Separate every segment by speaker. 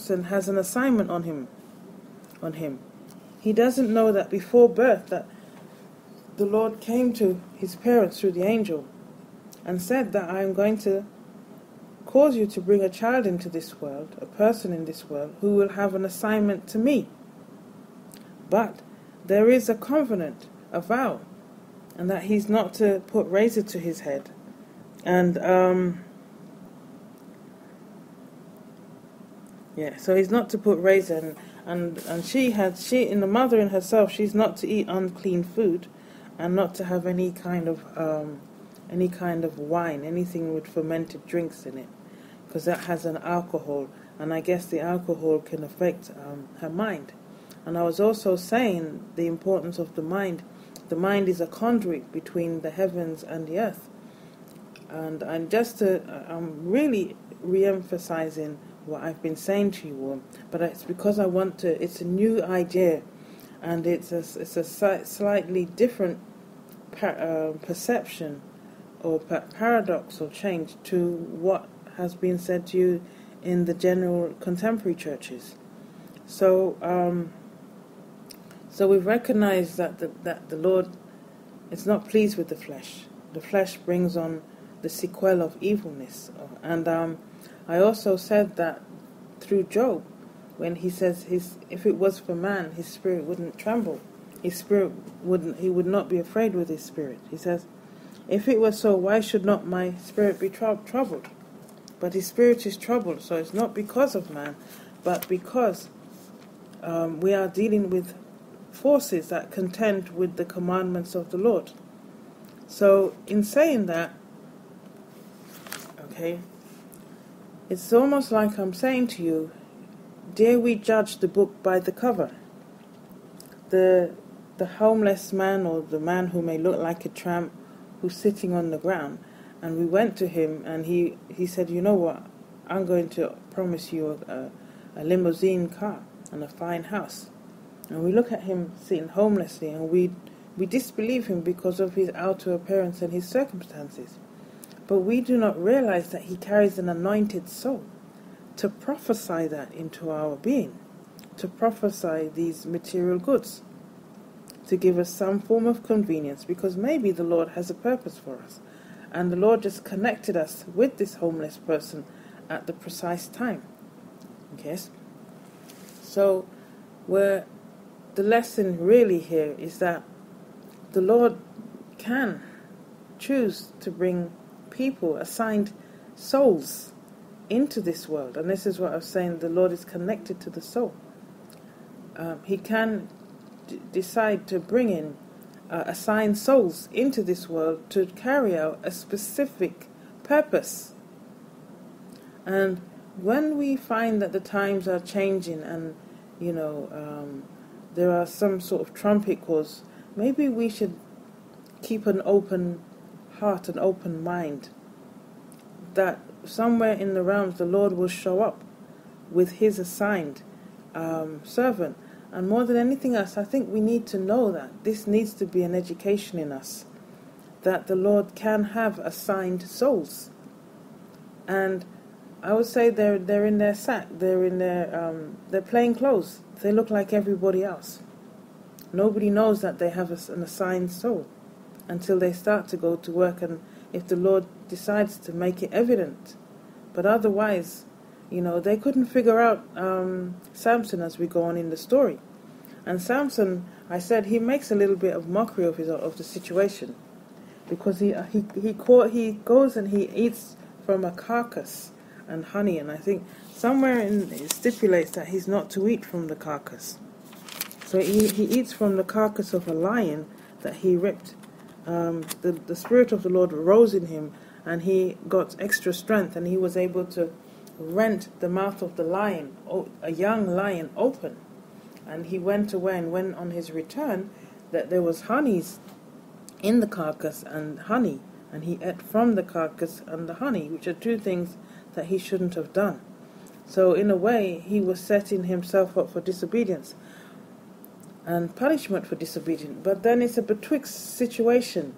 Speaker 1: Samson has an assignment on him. He doesn't know that before birth that the Lord came to his parents through the angel and said that I am going to cause you to bring a child into this world, a person in this world, who will have an assignment to me. But there is a covenant, a vow, and that he's not to put razor to his head. And so he's not to put razor, and she in the mother in herself, she's not to eat unclean food, and not to have any kind of wine, anything with fermented drinks in it, because that has an alcohol, and I guess the alcohol can affect her mind. And I was also saying the importance of the mind. The mind is a conduit between the heavens and the earth. And I'm really re-emphasizing what I've been saying to you all, but it's because I want to. It's a new idea, and it's a slightly different perception or paradox or change to what has been said to you in the general contemporary churches. So we've recognized that the Lord is not pleased with the flesh. The flesh brings on the sequel of evilness. And I also said that through Job, when he says if it was for man, his spirit wouldn't tremble. He would not be afraid with his spirit. He says, if it were so, why should not my spirit be troubled? But his spirit is troubled, so it's not because of man, but because we are dealing with forces that contend with the commandments of the Lord. So in saying that, it's almost like I'm saying to you, dare we judge the book by the cover? The homeless man, or the man who may look like a tramp, who's sitting on the ground, and we went to him and he said, you know what, I'm going to promise you a limousine car and a fine house. And we look at him sitting homelessly, and we disbelieve him because of his outer appearance and his circumstances. But we do not realize that he carries an anointed soul to prophesy that into our being, to prophesy these material goods, to give us some form of convenience, because maybe the Lord has a purpose for us. And the Lord just connected us with this homeless person at the precise time. Yes? So, the lesson really here is that the Lord can choose to bring people, assigned souls, into this world. And this is what I was saying, the Lord is connected to the soul. He can decide to bring in assigned souls into this world to carry out a specific purpose. And when we find that the times are changing and, there are some sort of trumpet calls, maybe we should keep an open heart, an open mind, that somewhere in the realms the Lord will show up with his assigned servant. And more than anything else, I think we need to know that this needs to be an education in us, that the Lord can have assigned souls. And I would say they're in their sack, they're in their plain clothes. They look like everybody else. Nobody knows that they have an assigned soul until they start to go to work, and if the Lord decides to make it evident. But otherwise, they couldn't figure out Samson as we go on in the story. And Samson, I said, he makes a little bit of mockery of the situation, because he goes and he eats from a carcass and honey, and I think somewhere it stipulates that he's not to eat from the carcass. So he eats from the carcass of a lion that he ripped. The Spirit of the Lord rose in him, and he got extra strength, and he was able to rent the mouth of the lion, a young lion, open. And he went away, and when on his return, that there was honeys in the carcass and honey, and he ate from the carcass and the honey, which are two things that he shouldn't have done. So in a way, he was setting himself up for disobedience and punishment for disobedience. But then it's a betwixt situation,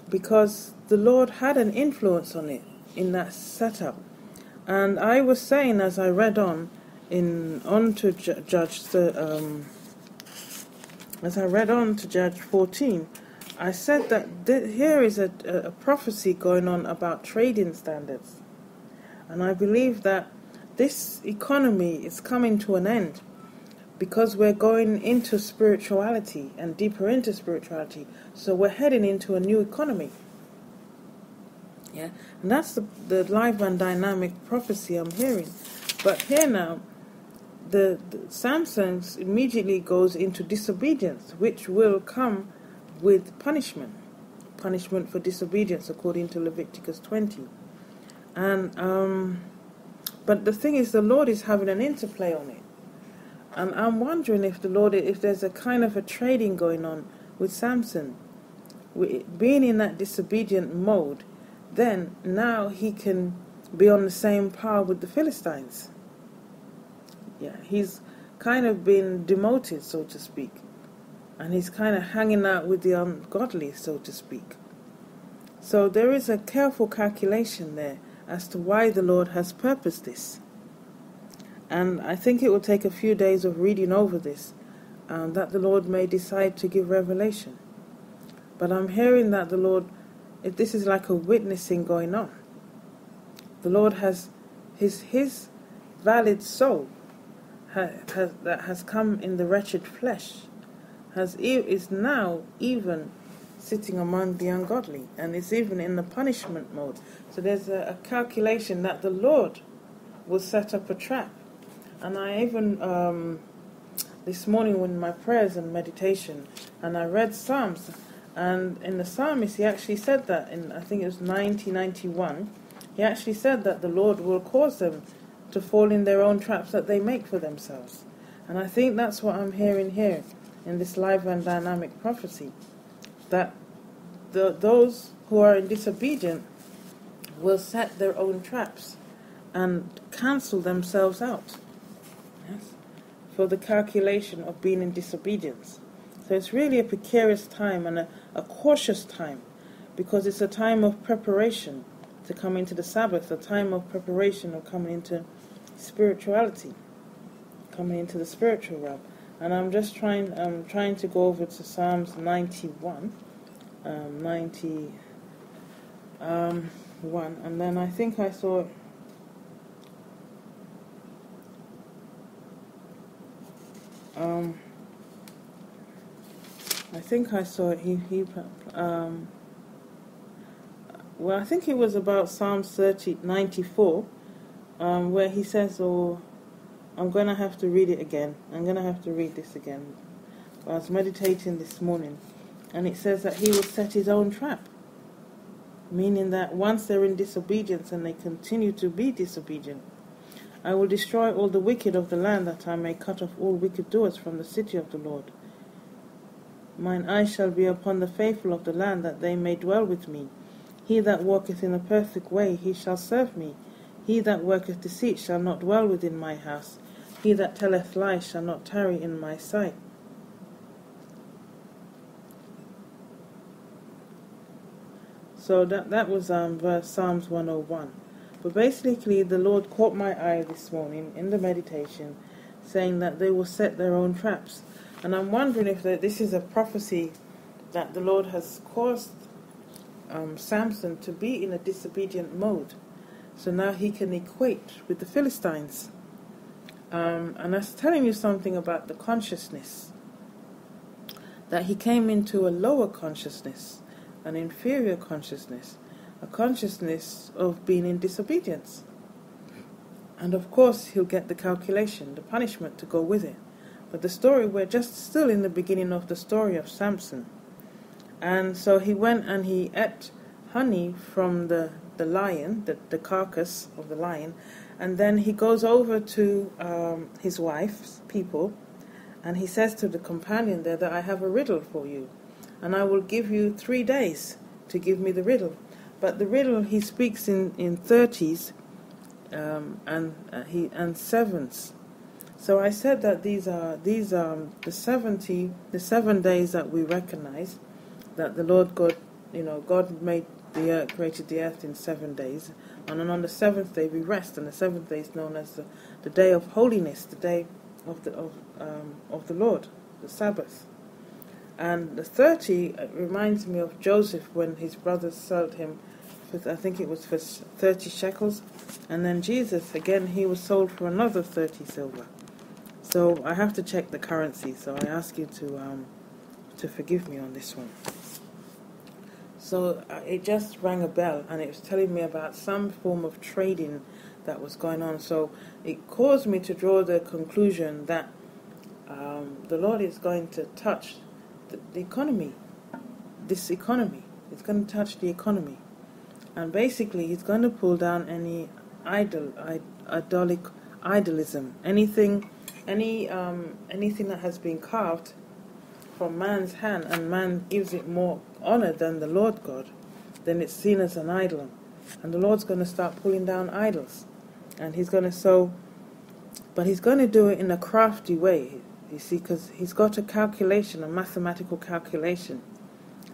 Speaker 1: because the Lord had an influence on it in that setup. And I was saying, as I read on, as I read on to Judge 14, I said that here is a prophecy going on about trading standards. And I believe that this economy is coming to an end because we're going into spirituality and deeper into spirituality. So we're heading into a new economy. Yeah, and that's the live and dynamic prophecy I'm hearing. But here now, the Samson immediately goes into disobedience, which will come with punishment for disobedience, according to Leviticus 20. And but the thing is, the Lord is having an interplay on it, and I'm wondering if there's a kind of a trading going on with Samson, being in that disobedient mode. Then now he can be on the same par with the Philistines. Yeah, he's kind of been demoted, so to speak. And he's kind of hanging out with the ungodly, so to speak. So there is a careful calculation there as to why the Lord has purposed this. And I think it will take a few days of reading over this, that the Lord may decide to give revelation. But I'm hearing that the Lord, if this is like a witnessing going on, the Lord has his valid soul that has come in the wretched flesh, is now even sitting among the ungodly, and it's even in the punishment mode. So there's a calculation that the Lord will set up a trap. And I even this morning in my prayers and meditation, and I read Psalms, and in the psalmist he actually said that in, I think it was 91, he actually said that the Lord will cause them to fall in their own traps that they make for themselves. And I think that's what I'm hearing here in this live and dynamic prophecy, that those who are in disobedience will set their own traps and cancel themselves out, yes, for the calculation of being in disobedience. So it's really a precarious time and a cautious time, because it's a time of preparation to come into the Sabbath, a time of preparation of coming into spirituality, coming into the spiritual realm. And I'm just trying to go over to Psalms 91, and then I think I saw I think it was about Psalms 94, where he says, I'm going to have to read it again. I'm going to have to read this again. I was meditating this morning, and it says that he will set his own trap, meaning that once they're in disobedience and they continue to be disobedient, I will destroy all the wicked of the land, that I may cut off all wicked doers from the city of the Lord. Mine eyes shall be upon the faithful of the land, that they may dwell with me. He that walketh in a perfect way, he shall serve me. He that worketh deceit shall not dwell within my house. He that telleth lies shall not tarry in my sight. So that was verse Psalms 101. But basically the Lord caught my eye this morning in the meditation, saying that they will set their own traps. And I'm wondering if this is a prophecy that the Lord has caused Samson to be in a disobedient mode. So now he can equate with the Philistines. And that's telling you something about the consciousness. That he came into a lower consciousness, an inferior consciousness, a consciousness of being in disobedience. And of course he'll get the calculation, the punishment to go with it. But the story, we're just still in the beginning of the story of Samson. And so he went and he ate honey from the lion, the carcass of the lion, and then he goes over to his wife's people, and he says to the companion there that I have a riddle for you, and I will give you 3 days to give me the riddle. But the riddle he speaks in 30s and sevens. So I said that these are the 7 days that we recognize that the Lord God, God made created the earth in 7 days, and then on the seventh day we rest, and the seventh day is known as the day of holiness, the day of the Lord, the Sabbath. And the 30 reminds me of Joseph when his brothers sold him, I think it was for 30 shekels, and then Jesus, again, he was sold for another 30 silver. So I have to check the currency, so I ask you to forgive me on this one. So it just rang a bell, and it was telling me about some form of trading that was going on. So it caused me to draw the conclusion that the Lord is going to touch the economy. This economy. It's going to touch the economy. And basically, He's going to pull down any idolism, anything that has been carved from man's hand, and man gives it more honor than the Lord God, then it's seen as an idol. And the Lord's going to start pulling down idols. And He's going to but He's going to do it in a crafty way, you see, because He's got a calculation, a mathematical calculation.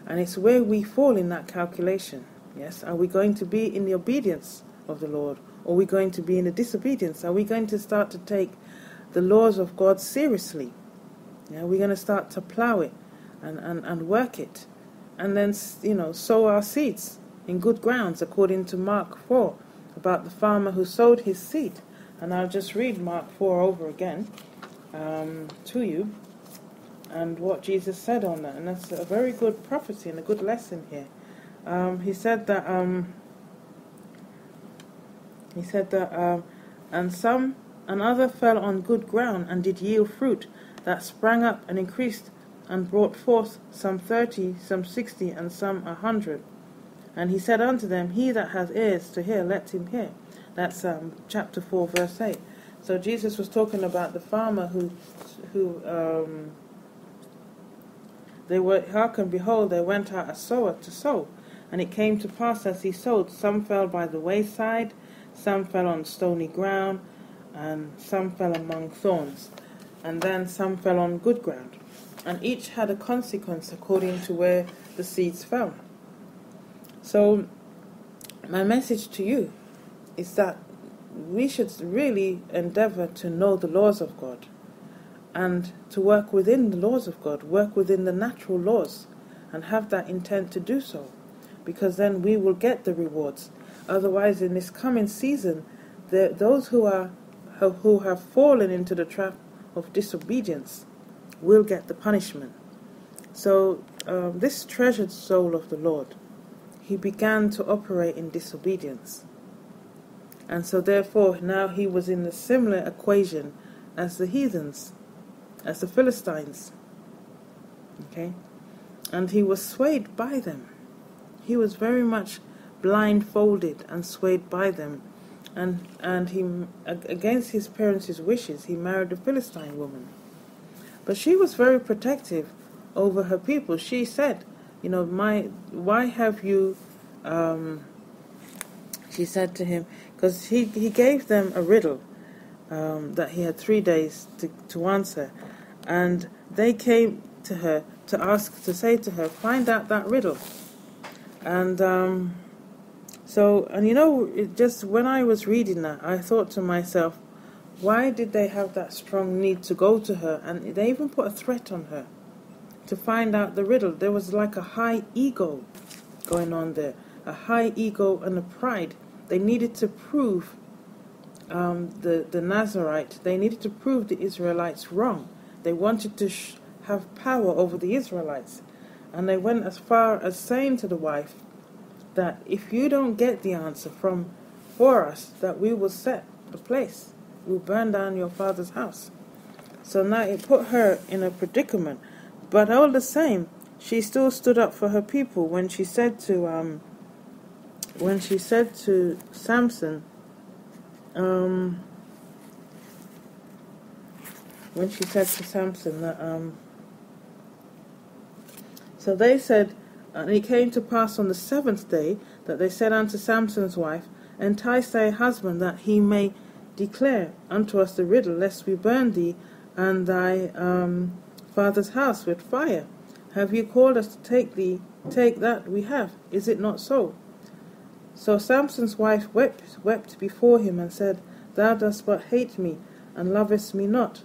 Speaker 1: And it's where we fall in that calculation. Yes, are we going to be in the obedience of the Lord, or are we going to be in the disobedience? Are we going to start to take the laws of God seriously? Yeah, we're going to start to plow it and work it, and then sow our seeds in good grounds, according to Mark 4 about the farmer who sowed his seed. And I'll just read Mark 4 over again to you, and what Jesus said on that. And that's a very good prophecy and a good lesson here. He said that and other fell on good ground and did yield fruit that sprang up and increased and brought forth some 30, some 60, and some 100. And he said unto them, He that hath ears to hear, let him hear. That's chapter 4, verse 8. So Jesus was talking about the farmer who they were, hearken, behold, there went out a sower to sow. And it came to pass as he sowed, some fell by the wayside, some fell on stony ground, and some fell among thorns, and then some fell on good ground. And each had a consequence according to where the seeds fell. So my message to you is that we should really endeavor to know the laws of God, and to work within the laws of God, work within the natural laws, and have that intent to do so, because then we will get the rewards. Otherwise, in this coming season, those who have fallen into the trap of disobedience will get the punishment. So this treasured soul of the Lord, he began to operate in disobedience. And so therefore now he was in a similar equation as the heathens, as the Philistines. Okay? And he was swayed by them. He was very much blindfolded and swayed by them. And he, against his parents' wishes, he married a Philistine woman. But she was very protective over her people. She said, why have you, she said to him, because he gave them a riddle that he had 3 days to answer. And they came to her to say to her, find out that riddle. And just when I was reading that, I thought to myself, why did they have that strong need to go to her? And they even put a threat on her to find out the riddle. There was like a high ego going on there, a high ego and a pride. They needed to prove the Nazarite. They needed to prove the Israelites wrong. They wanted to have power over the Israelites. And they went as far as saying to the wife that if you don't get the answer for us, that we will set the place. We'll burn down your father's house. So now it put her in a predicament. But all the same, she still stood up for her people when she said to Samson, that so they said, and it came to pass on the 7th day that they said unto Samson's wife, entice thy husband that he may declare unto us the riddle, lest we burn thee and thy father's house with fire. Have you called us to take that we have? Is it not so? So Samson's wife wept before him and said, Thou dost but hate me, and lovest me not.